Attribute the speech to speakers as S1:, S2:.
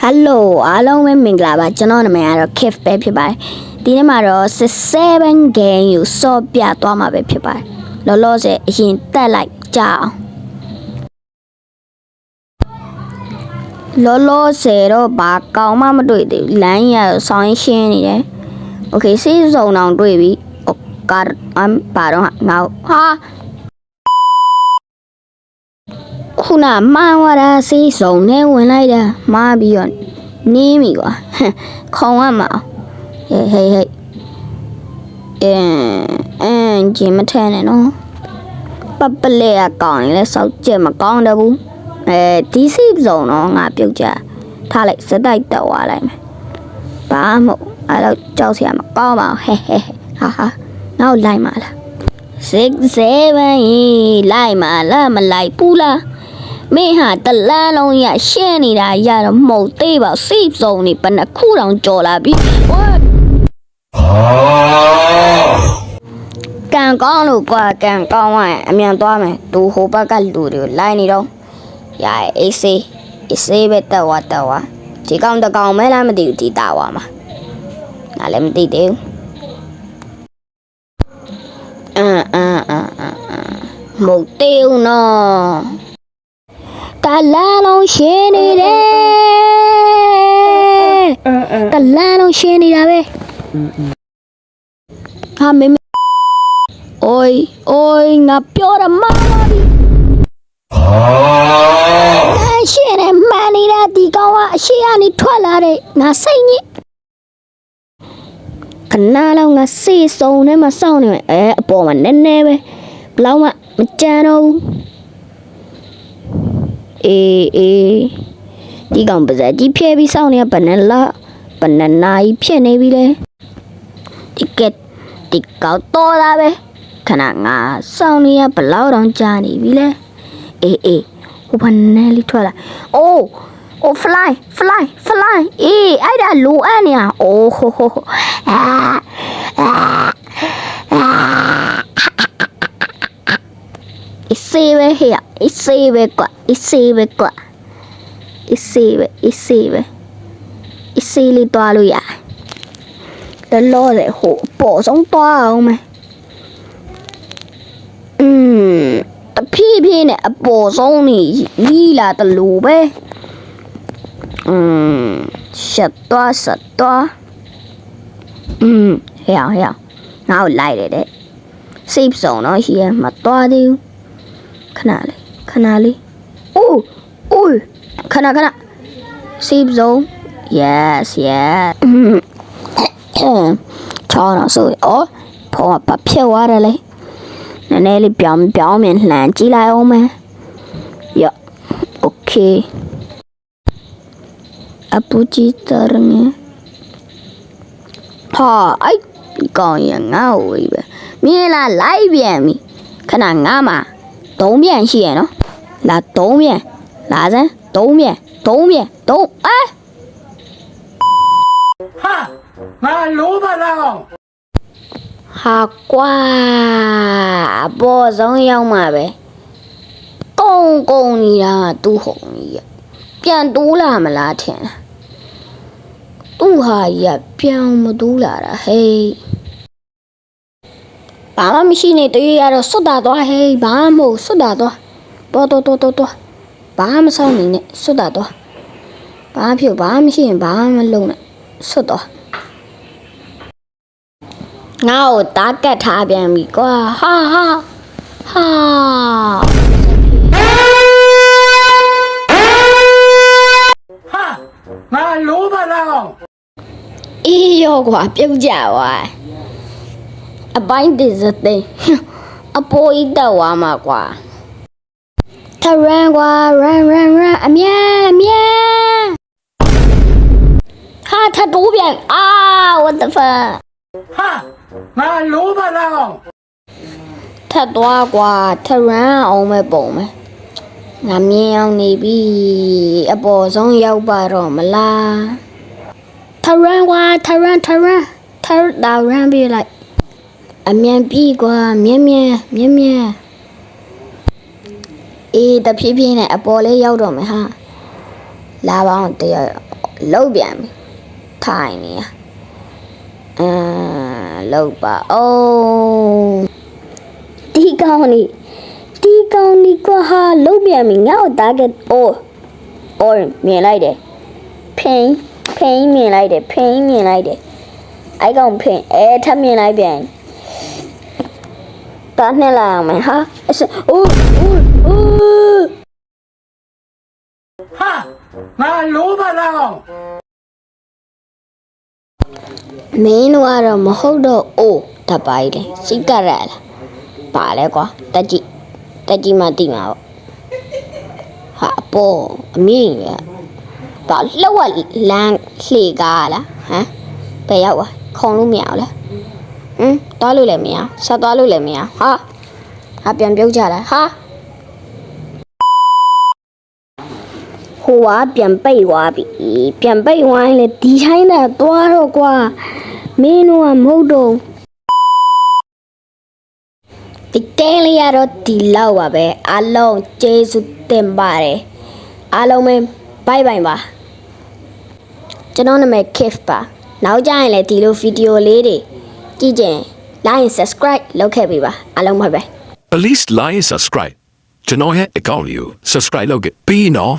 S1: Hello အားလုံးပဲမင်္ဂလာပါကျွန်တော်နာမည်ကတော့ Kif ပဲဖြစ်ပါတယ်ဒီနေ့မှာတော့7 game ကိုစော့ပြသွားမှာပဲဖြစ်ပါတယ်လောလောဆယ်အရင်တက်လိုက်ကြအောင်လောလောဆယ်တော့ဘာကောင်မှမတွေ့သေးဘူးလမ်းရဆောင်းရှင်းနေတယ် Okay စီးစုံအောင်တွေ့ပြီကာဘာတော့ငါဟာခုနမှန်သွားတာစီးစုံနဲ့ဝင်လိုက်တာမှားပြီးတော့နင်းမိကွာခေါင်းရမှာဟေးဂျင်းမထဲနဲ့နော်ပပလေအကောင်လေစောက်ကြမကောင်းတော့ဘူးဒီစီးစုံတော့ငါပြုတ်ကြထားလိုက်စတိုက်တော့သွားလိုက်မယ်ဘာမှမဟုတ်အဲ့တော့ကြောက်စရာမကောင်းပါဘူးဟဲဟာနောက်လိုက်မှာလား6 7လိုက်မှာလားမလိုက်ဘူးလားမင်းဟာတလန်းလုံးရရှင်းနေတာရတော့မဟုတ်သေးပါစိတ်စုံနေဘယ်နှခုတောင်ကြော်လာပြီကန်ကောင်းလို့ကွာကန်ကောင်းရင်အမြန်သွားမယ်သူဟိုဘက်ကလူတွေကိုလိုက်နေတော့ရအေးစေးပဲတက်သွားဒီကောင်တကောင်မဲလားမသိဘူးဒီတာဝါမှာငါလည်းမသိသေးဘူးမဟုတ်သေးဘူးနော်တလန်းလုံးရှင်းနေတယ်တလန်းလုံးရှင်းနေတာပဲဟာမေအိုးငါပြောရမှာပါပြီရှင်းနေမှန်နေတာဒီကောင်ကအရှိကနေထွက်လာတဲ့ငါစိတ်ညစ်ခဏလောက်ငါစေးစုံထဲမှာစောင့်နေမယ်အပေါ်မှာနည်းနည်းပဲဘလောက်မှမကြမ်းတော့ဘူးဒီကောင်ပါဇက်ကြီးဖြဲပြီးစောင့်နေဘယ်နဲ့နာကြီးဖြစ်နေပြီလဲဒီကောင်တော့လာပဲခဏငါစောင့်နေဘလောက်တောင်ကြာနေပြီလဲဟိုဘနဲ့လေးထွက်လာအိုး fly အဲ့ဒါလိုအပ်နေတာဟိုအစေးပဲဟဲ့အစေးပဲကွာအစေးလေးသွားလို့ရတယ်လောလောဆယ်ဟိုပေါ်ဆုံးသွားအောင်မယ်တဖြည်းဖြည်းနဲ့အပေါ်ဆုံးနေလီလာတလူပဲရှက်သွားဟဲ့ငါ့ကိုလိုက်တယ်တဲ့စိတ်စုံတော့ရှိရမသွားသေးဘူးခဏလေးအိုးခဏစိတ်စုံ yes ချောင်းတော့ဆိုဖော်ပါဖြစ်သွားတယ်လေနည်းနည်းလေးပြောင်းမြင်လှန်ကြည့်လိုက်အောင်မယ်okay အပူကြီးတရငယ်ဟာအဲ့ဒီကောင်ရငါ့ကိုပဲမြင်လားလိုက်ပြန်ပြီခဏငါမှာ3ပြန်ရှိရနော်လာ3ပြန်လာစမ်း3ပြန်
S2: ဟာငါလိုပါလား
S1: ဟာကွာအပေါ်ဆုံးရောက်မှာပဲကုန်းနေတာသူ့ဟုံကြီးရပြန်တိုးလာမလားထင်သူ့ဟာကြီးကပြန်မတိုးလာတာဟေးဘာမှမရှိနေတရွေ့ရတော့စွတ်တာသွားဟေးဘာမှမဟုတ်စွတ်တာသွားတော်ဘာမှမဆောင်နေနဲ့စွတ်တာသွားဘာဖြစ်ဘာမရှိရင်ဘာမှမလုပ်နဲ့စွတ်သွားငါ့ကိုတားကတ်ထားပြန်ပြီကွာဟာ
S2: ငါလိုပါလား
S1: ရောကွာပြုတ်ကြပါအပိုင်းတစ်စသိန်းအပေါ်ဤတော့ဝါမှာကွာထရန်ကွာရန်အမြန်ဟာထတိုးပြန်what the fuck
S2: ဟာငါလိုပါလား
S1: ထသွားကွာထရန်အောင်မဲ့ပုံမယ်ငါမြင်အောင်နေပြီအပေါ်ဆုံးရောက်ပါတော့မလားထရန်ကွာထရန်ပြေးလိုက်အမြန်ပြေးကွာမြန်တဖြည်းဖြည်းနဲ့အပေါ်လေးရောက်တော့မယ်ဟာလာပါအောင် လောက်ပြန်ပြီထိုင်နေရလောက်ပါအောင်ဒီကောင်းနေကွာဟာလောက်ပြန်ပြီငါ့ကိုတားခဲ့အိုးမြင်လိုက်တယ်ဖိန်းမြင်လိုက်တယ်အိုက်ကောင်ဖိန်းထပ်မြင်လိုက်ပြန်တားနဲ့လာအောင်မယ်ဟာအိုး
S2: ဟာငါလိုပါလား
S1: မင်းတို့ကတော့မဟုတ်တော့အိုးတပိုင်လေစိတ်ကရလားပါလဲကွာတက်ကြည့်မှသိမှာပေါ့ဟာအပေါ်အမြင့်ရပါလှုပ်ဝလမ်းလှေကားလားဟမ်ဘယ်ရောက်ဝခုံလို့မရဘူးလားသွားလို့လည်းမရဆက်သွားလို့လည်းမရဟာပြန်ပြုတ်ကြလားဟာဟိုကပြန်ပိတ်သွားပြီပြန်ပိတ်သွားရင်လေဒီတိုင်းသာသွားတော့ကွာမင်းတို့ကမဟုတ်တော့ဒီတဲလေးရတော့ဒီလောက်ပါပဲအားလုံးကျေးဇူးတင်ပါတယ်အားလုံးပဲဘိုင်ပါကျွန်တော်နာမည် Kif ပါနောက်ကြရင်လည်းဒီလိုဗီဒီယိုလေးတွေကြည့်ကြရင် like and subscribe လုပ်ခဲ့ပေးပါအားလုံးဘိုင်
S3: At least like and subscribe. ကျွန်တော်ရဲ့ account ကို subscribe လုပ်ခဲ့ပြီးနော်